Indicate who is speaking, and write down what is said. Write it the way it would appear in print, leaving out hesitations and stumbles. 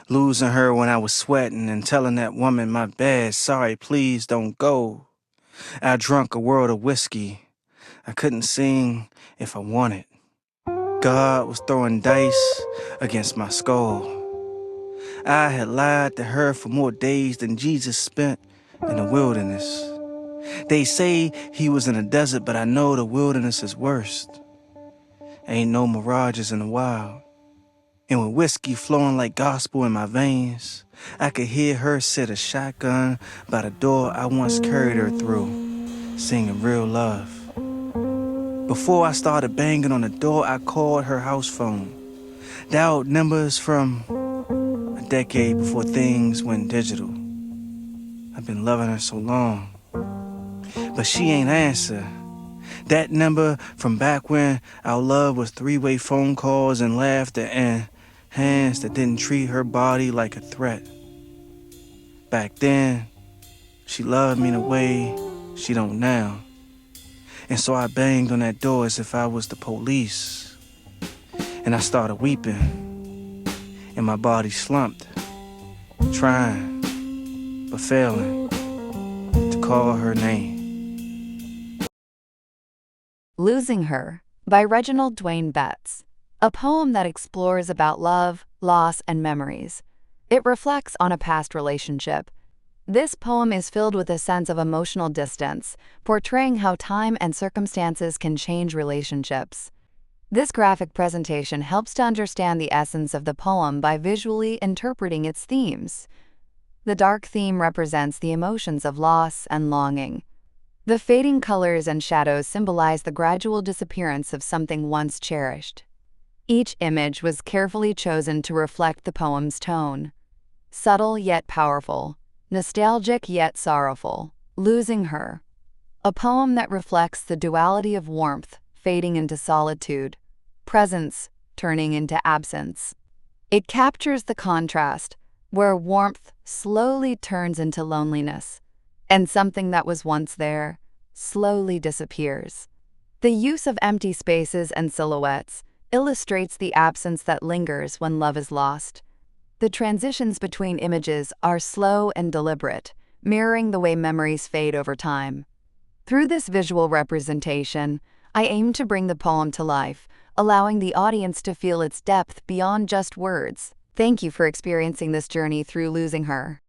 Speaker 1: Losing her when I was sweating and telling that woman my bad, sorry, please don't go. I drunk a world of whiskey. I couldn't sing if I wanted. God was throwing dice against my skull. I had lied to her for more days than Jesus spent in the wilderness. They say he was in the desert, but I know the wilderness is worst. Ain't no mirages in the wild. And with whiskey flowing like gospel in my veins, I could hear her sit a shotgun by the door I once carried her through, singing real love. Before I started banging on the door, I called her house phone, dialed numbers from a decade before things went digital. I've been loving her so long, but she ain't answer. That number from back when our love was three-way phone calls and laughter and hands that didn't treat her body like a threat. Back then, she loved me in a way she don't now. And so I banged on that door as if I was the police. And I started weeping, and my body slumped, trying, but failing, to call her name.
Speaker 2: Losing Her by Reginald Dwayne Betts, a poem that explores about love, loss, and memories. It reflects on a past relationship. This poem is filled with a sense of emotional distance, portraying how time and circumstances can change relationships. This graphic presentation helps to understand the essence of the poem by visually interpreting its themes. The dark theme represents the emotions of loss and longing. The fading colors and shadows symbolize the gradual disappearance of something once cherished. Each image was carefully chosen to reflect the poem's tone. Subtle yet powerful, nostalgic yet sorrowful. Losing Her, a poem that reflects the duality of warmth fading into solitude, presence turning into absence. It captures the contrast, where warmth slowly turns into loneliness, and something that was once there slowly disappears. The use of empty spaces and silhouettes illustrates the absence that lingers when love is lost. The transitions between images are slow and deliberate, mirroring the way memories fade over time. Through this visual representation, I aim to bring the poem to life, allowing the audience to feel its depth beyond just words. Thank you for experiencing this journey through Losing Her.